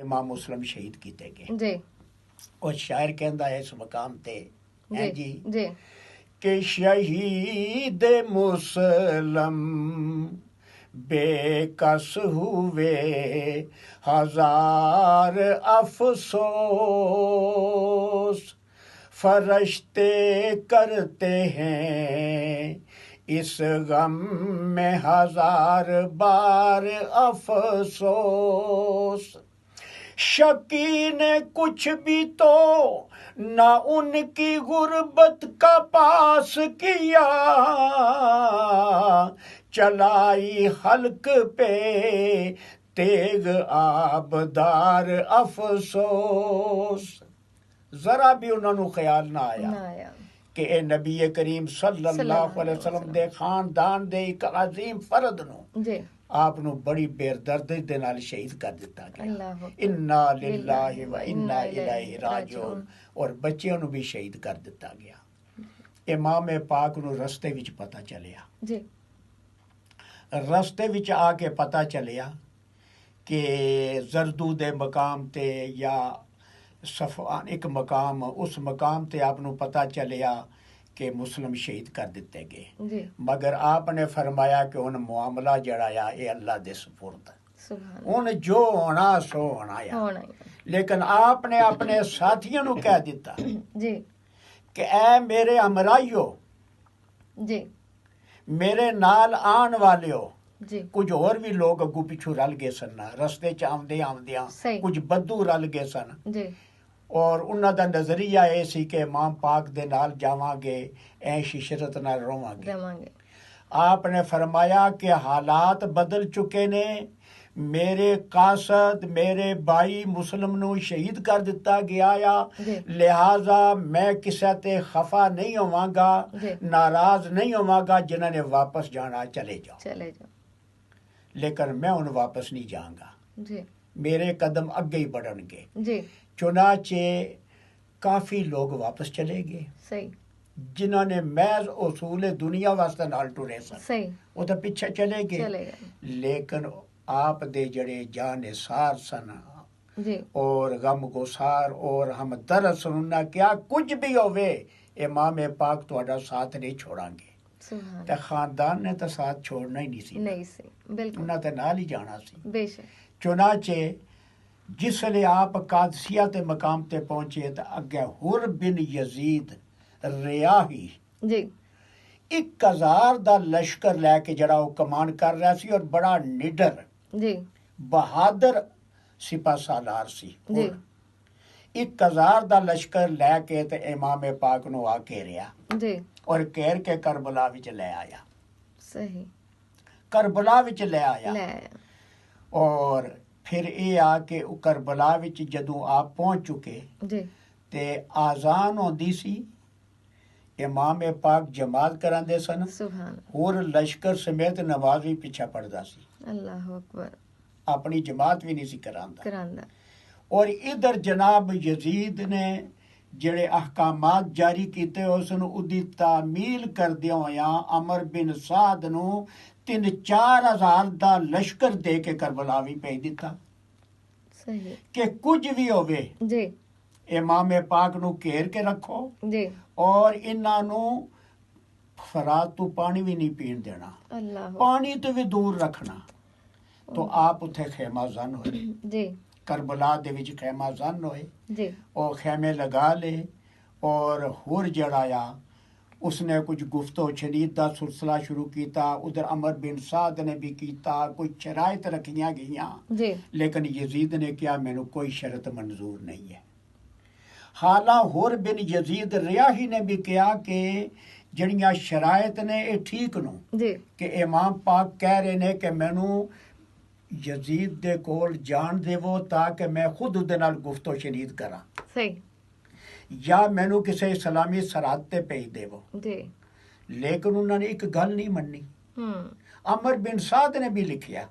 इमाम मुस्लिम शहीद किए गए जी और शायर कहता है इस मकाम ते है जी जी कि शहीद मुस्लिम बेकस हुए हजार अफसोस फरिश्ते करते हैं इस गम में हजार बार अफसोस शकी ने कुछ भी तो ना उनकी गुर्बत का पास किया चलाई हल्क पे तेग आबदार अफसोस जरा भी उन्होंने ख्याल ना आया कि ए नबी करीम सल्लल्लाहु अलैहि वसल्लम दे खानदान दे एक अजीम फर्द नु जी आप नु बड़ी बेदर्दी दे नाल शहीद कर दिता गया इन्ना लिल्लाहि व इन्ना इलैहि राजिऊन और बच्चों नु भी शहीद कर दिता गया इमाम पाक नु रस्ते विच पता चलिया जी रस्ते विच आके पता चलिया कि जरदू दे मकाम ते या सफवान एक मकाम उस मकाम ते आपनू पता चलिया कि मुस्लिम शहीद कर दिते गए मगर आपने फरमाया कि उन मुआमला जड़ा आ ये अल्लाह दे सुपुर्द उन जो होना सो होना या लेकिन आपने अपने साथियों नु कह दिता जी कि ऐ मेरे हमराइयो जी मेरे नाल आन वालियो जी कुछ और भी लोग अगू पिछू रल गए सन रस्ते च आंदे आंदियां कुछ बद्दू रल गए सन जी और उन्हां दा नजरिया ये सी कि इमाम पाक दे नाल जावांगे ऐश इशरत नाल रोवांगे आपने फरमाया कि हालात बदल चुके ने मेरे कासद मेरे भाई मुस्लिम नू शहीद कर दिता गया या लिहाजा मैं किसी ते खफा नहीं होवांगा नाराज नहीं होवांगा जिन्हां ने वापस जाना चले जाओ लेकिन मैं उन वापस नहीं जाऊंगा मेरे कदम अगे ही बढ़नगे चुनाचे काफी लोग वापस चले गए सही जिन्होंने महज उसूल दुनिया वास्ते नाल टुरे सन वो तो पीछे चले गए लेकिन आप दे जड़े जाने सार सन और गम गुसार और हम दरअसल उन्हें क्या कुछ भी होवे इमाम पाक तुहाडा साथ नहीं छोड़ांगे ते खानदान ने तो साथ छोड़ना ही नहीं सी बिल्कुल उन्हें तो नाल ही जाना सी बेशक चुनाचे जिसले आप कादसिया ते मकाम ते पहुंचे तो अगे हुर बिन यजीद रियाही जी 1000 दा लश्कर लैके जड़ा वो कमान कर रहा सी और बड़ा निडर जी बहादुर सिपा सालार सी जी 1000 दा लश्कर लैके ते इमाम पाक नु आ घेरिया जी और घेर के करबला विच ले आया सही करबला विच ले आया और फिर ये आके करबला विच जदों आप पहुंच चुके जी ते आजान होंदी सी इमाम पाक जमात करांदे सन सुभान और लश्कर समेत नमाज भी पीछे पढ़दा सी अल्लाह अकबर अपनी जमात भी नहीं सी करांदा और इधर जनाब यजीद ने जेड़े अहकामात जारी कीते उसनु उदी तामील करदे होया अमर बिन साद नु 3-4 हज़ार दा लश्कर दे के करबला भी भेज दिता सही कि कुछ भी होवे जी इमाम पाक नु घेर के रखो जी और इन्हां नु फरात तो पानी भी नहीं पीन देना अल्लाह पानी तो भी दूर रखना तो आप उथे खेमा जन होए जी करबला दे विच खेमा जन होए जी और खेमे लगा ले और होर जड़ाया उसने कुछ गुफ्तो शरीद का सिलसिला शुरू किया उधर अमर बिन साद ने भी किया कुछ शराइत रखियां गई लेकिन यजीद ने क्या मैनू कोई शर्त मंजूर नहीं है हालां होर बिन यजीद रियाही ने भी कहा कि जड़ियां शराइत ने ये ठीक नु कि इमाम पाक कह रहे ने कि मैनू यजीद दे कोल जान देवो ताकि मैं खुद उहदे नाल गुफ्तो शरीद करा सही या मैनू किसी इस्लामी सरहद ते भेज देवो लेकिन उन्होंने एक गल नहीं मन्नी अमर बिन साद ने भी लिखिया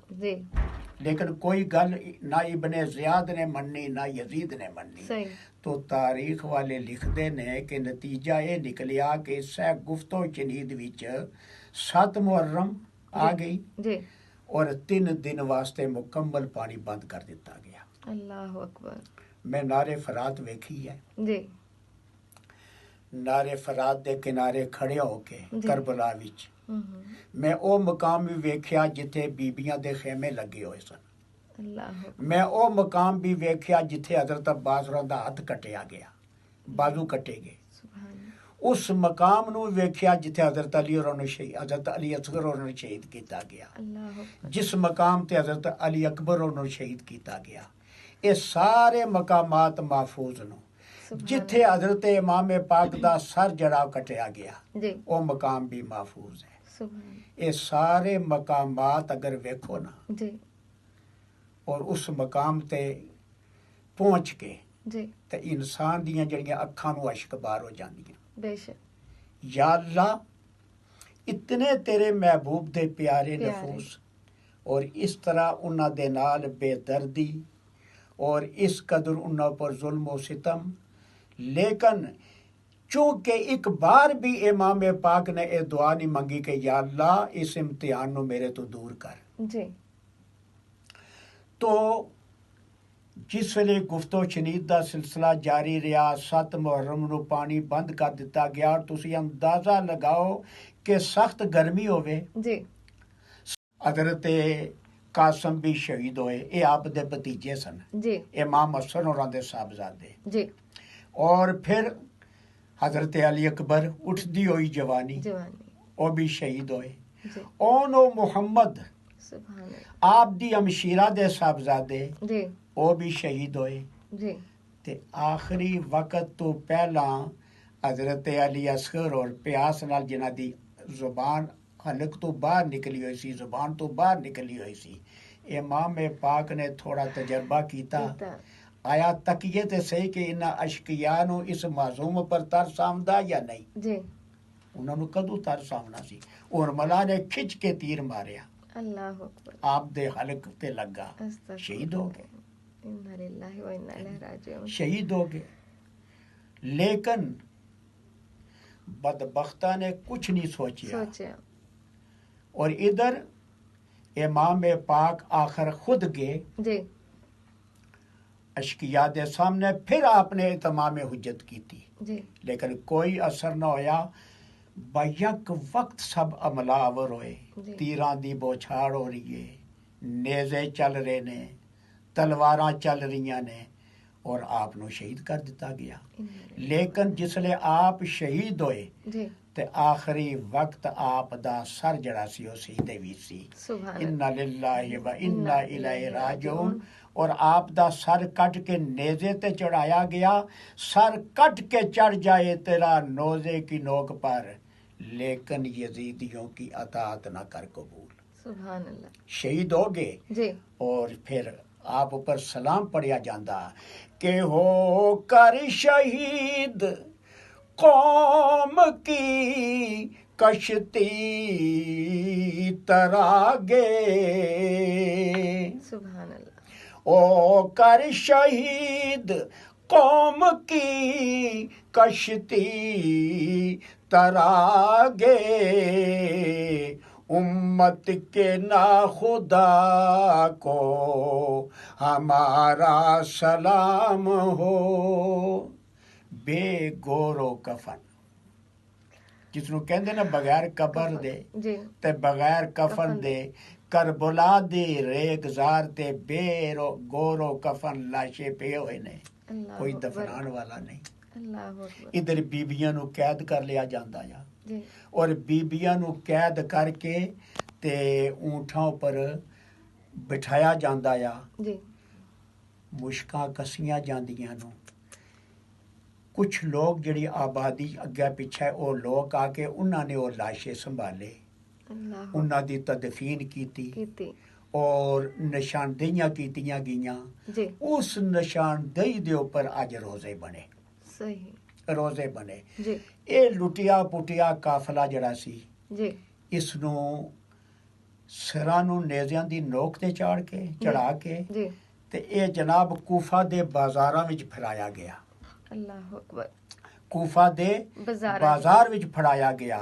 लेकिन कोई गल ना इब्ने ज़ियाद ने मन्नी ना यजीद ने मन्नी तो तारीख वाले लिखते ने कि नतीजा ये निकलिया कि सह गुफ्तो शनीद विच 7 मुहर्रम आ गई और 3 दिन वास्ते मुकम्मल पानी बंद कर दिता गया अल्लाह अकबर। मैं नारे फरात वेखी है जी। नारे फरात दे किनारे खड़े होके जी। करबला विच मैं ਉਹ ਮਕਾਮ ਵੀ ਵੇਖਿਆ ਜਿੱਥੇ ਬੀਬੀਆਂ ਦੇ ਖੇਮੇ ਲੱਗੇ ਹੋਏ ਸਨ। अल्लाह अकबर। मैं ਉਹ ਮਕਾਮ ਵੀ ਵੇਖਿਆ ਜਿੱਥੇ हज़रत अब्बास होरां ਦਾ हथ कटिया गया, बाजू कटे गए। सुभान। उस मकाम ਨੂੰ ਵੇਖਿਆ ਜਿੱਥੇ हज़रत अली होरां ਨੂੰ हज़रत अली असगर होरां ਨੂੰ शहीद ਕੀਤਾ ਗਿਆ। अल्लाह अकबर। जिस मकाम ते हज़रत अली अकबर होरां ਨੂੰ शहीद ਕੀਤਾ ਗਿਆ। ਇਹ ਸਾਰੇ ਮਕਾਮਾਤ महफूज ਨੂੰ जिथे हज़रत इमाम पाक दा सर जड़ा कटिया गया वो मकाम भी महफूज है। ये सारे मकामात अगर वेखो ना जी। और उस मकाम ते पहुंच के जी ते इंसान दियां जड़ियां अखां नूं अश्क बार हो जांदियां। बेशक। या अल्लाह इतने तेरे महबूब दे प्यारे नफूस और इस तरह उन्हां दे नाल बेदर्दी और इस कदर उन्हां पर जुल्म व सितम, लेकिन चूंकि एक बार भी इमाम पाक ने यह दुआ नहीं मंगी कि या अल्लाह इस इम्तिहान नूं मेरे तो दूर कर जी। तो जिस वेले गुफ्तो शनीद का सिलसिला जारी रहा 7 मुहर्रम नूं पानी बंद कर दिता गया और तुसीं अंदाजा लगाओ कि सख्त गर्मी होवे जी। हज़रत कासम भी शहीद होए। ये आप दे भतीजे सन जी। इमाम हसन होरां दे साहबजादे जी। और फिर हज़रत अली अकबर उठदी हुई जवानी वो भी शहीद होए। ओनो मुहम्मद आप दी अमशीरा दे साहबजादे वो भी शहीद होए। ते आखिरी वक्त तो पहला हज़रत अली असगर और प्यास नाल जिन्हां दी जुबान हलक तो बाहर निकली हुई सी, जुबान तो बाहर निकली हुई सी, इमाम पाक ने थोड़ा तजर्बा कीता। आया तकिए ते सही कि इन्हां अशकिया नूं इस मासूम पर तरस आंदा या नहीं जी। उन्हां नूं कदों तरस आउणा सी। उर्मला ने खिंच के तीर मारिया, अल्लाह अकबर, आप दे हलक ते लगा, शहीद हो गए। इन्ना लिल्लाहि व इन्ना इलैहि राजिऊन, शहीद हो गए। लेकिन बदबख्ता ने कुछ नहीं सोचा और इधर इमाम पाक आखिर खुद गए जी अशकिया दे सामने, फिर आपने इतमाम हुज्जत की थी जी। लेकिन कोई असर न होया। बैक वक्त सब अमलावर होए, तीरां दी बौछाड़ हो रही है, नेज़े चल रहे ने, तलवारां चल रही ने और आप नूं शहीद कर दिता गया। लेकिन जिसले आप शहीद होए ते आखिरी वक्त आप दा सर जड़ा सी ओ सीधे वी सी। इन्ना लिल्लाहि व इन्ना इलैहि राजिऊन। और आप दा सर कट के नेज़े ते चढ़ाया गया। सर कट के चढ़ जाए तेरा नोज़े की नोक पर, लेकिन यजीदियों की अताअत न कर कबूल। सुभान अल्लाह। शहीद हो गए और फिर आप ऊपर सलाम पढ़िया जाता कि हो कर शहीद कौम की कश्ती तरागे, सुभान अल्लाह। ओ कर शहीद कौम की कश्ती तरागे, उम्मत के नाखुदा को हमारा सलाम हो। बेगोरो कफन जिसनों कहंदे ना बगैर कबर दे ते बगैर कफन दे, करबला दी रेगजार ते बेरो गोरो कफन लाशे पे हुए ने, कोई दफनान वाला नहीं। इधर बीबियां नूं कैद कर लिया जांदा या और बीबियां नूं कैद करके ते ऊंठां पर बिठाया जांदा या, मुश्कां कसियां जांदियां नूं। कुछ लोग जिहड़ी आबादी अग्गे पिछे वो लोग आके उन्हां ने वो लाशे संभाले, उन्हां दी तदफीन कीती और निशानदेहियां कीतियां गईयां। उस निशानदेही दे उपर अज रोजे बने, रोजे बने। ये लुटिया पुटिया काफला जड़ा सी इसनूं सिरां नूं नेज़ियां दी नोक ते चढ़ा के ते ये जनाब कूफा दे बाजारां विच फिराया गया। अल्लाह अकबर। कूफा दे बाजार विच फड़ाया गया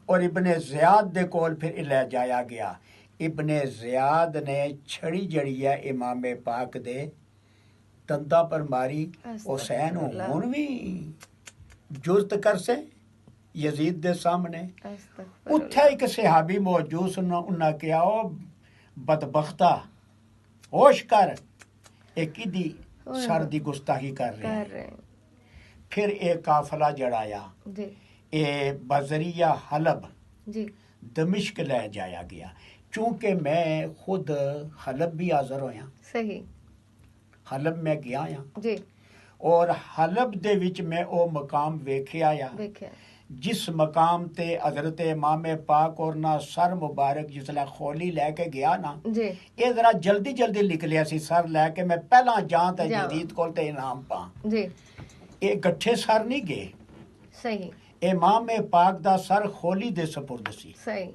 और इब्ने ज़ियाद दे कोल फिर ले जाया गया। इब्ने ज़ियाद ने छड़ी जड़ी है इमाम पाक दे ਦੰਦਾਂ ਪਰ ਮਾਰੀ ਹੁਸੈਨ ਹੁਣ ਵੀ ਜੁਰਤ ਕਰ ਸੇ ਯਜ਼ੀਦ ਦੇ ਸਾਹਮਣੇ। ਉੱਥੇ ਇੱਕ ਸਹਾਬੀ ਮੌਜੂਦ ਸਨ, ਉਹਨਾਂ ਕਿਹਾ ਉਹ ਬਦਬਖਤਾ ਹੋਸ਼ ਕਰ, ਇਹ ਕਿਹਦੀ ਸਰ ਦੀ ਗੁਸਤਾਖੀ ਕਰ ਰਿਹਾ। ਫਿਰ ਇਹ ਕਾਫਲਾ ਜੜਾਇਆ, ਇਹ ਬਜ਼ਰੀਆ ਹਲਬ दमिश्क ले जाया गया। चूंकि मैं खुद हलब भी हाजिर होया, सही हलब मैं गया जी, और हलब दे विच मैं ओ मकाम वेख्या आ जिस मकाम ते हजरत इमाम पाक और ना सर मुबारक जिसले खोली लैके गया ना जी, ये जरा जल्दी जल्दी निकलिया सी सर लैके मैं पहला जां ते जदीद कोल ते इनाम पा जी, ये गठे सर नहीं गए, सही इमाम पाक दा सर खोली दे सपुर्द सी, सही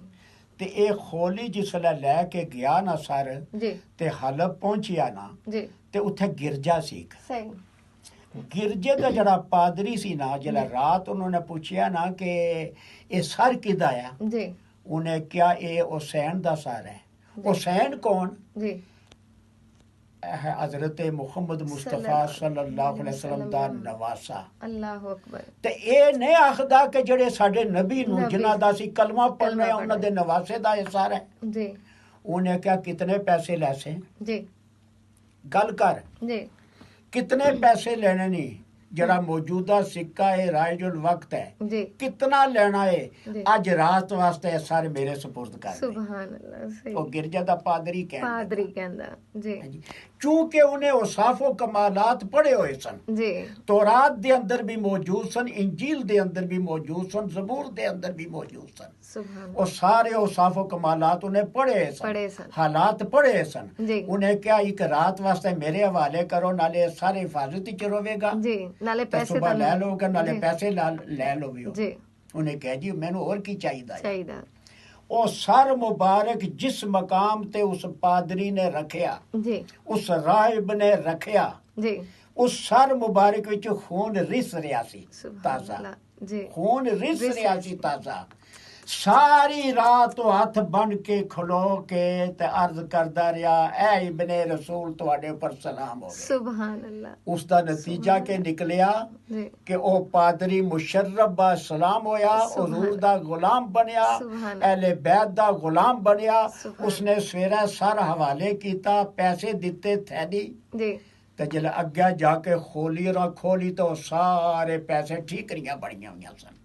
ते ए खोली जिसले लैके गया ना सर जी, ते हलब पहुंचिया ना जी, ते उत्थे गिरजा सी। सही गिरजे दा जड़ा पादरी सी ना जिला रात उन्होंने पूछया ना कि ये सर किदा है, जी, उन्हें क्या ये हुसैन दा सर है। हुसैन कौन जी, है हजरत मुहम्मद मुस्तफा सल्लल्लाहु अलैहि वसल्लम दा नवासा। अल्लाह अकबर। ते ए नहीं आखदा कि जेड़े साडे नबी नूं जिन्हां दा सी कलमा पढ़ने उन्हां दे नवासे दा ये सर है जी। उन्हें क्या कितने पैसे लैसे जी, गल कर जी, कितने पैसे लेने नहीं, जड़ा मौजूदा सिक्का है राइजुल वक्त है जी, कितना लेना है जी। अज रात वास्ते सारे मेरे सुपुर्द कर दे। सुभान अल्लाह, सही वो गिरजा दा पादरी पादरी कहंदा जी, चूंकि उन्हें औसाफो कमालात पढ़े हुए सन, जी, तौरात दे अंदर भी मौजूद सन, इंजील दे अंदर भी मौजूद सन, ज़बूर दे अंदर भी मौजूद सन। सुभान और सारे औसाफो कमालात उन्हें पढ़े सन, हालात पढ़े सन। जी, उन्हें क्या एक रात वास्ते मेरे हवाले करो, नाले सारे हिफाजत च रोवेगा, जी, नाले ते पैसे सुबह ले लोगे, नाले जी। पैसे ले लोगे। जी, उन्हें कह जी मैनू और की चाहिए। चाहिदा ओ सर मुबारक जिस मकाम ते उस पादरी ने रखया, जी, उस राहिब ने रखया, जी, उस सर मुबारक विच खून रिस रिया सी सुभान ताजा, अल्लाह, जी, खून रिस रिया सी ताजा। सारी रात तो हथ बन के खलो के ते अर्ज करदा रहा ऐ इब्ने रसूल तुहाडे ऊपर सलाम होवे। सुभान अल्लाह। उसका नतीजा के निकलिया जी, कि ओ पादरी मुशर्रफ बा सलाम होया, हुजूर दा गुलाम बनया, सुभान अहले बैत दा गुलाम बनया। सुभान। उसने सवेरा सर हवाले कीता, पैसे दिते थैली जी, ते जिल्लै अग्गे जाके खोली तो सारे पैसे ठीकरियां बणियां होईयां सन।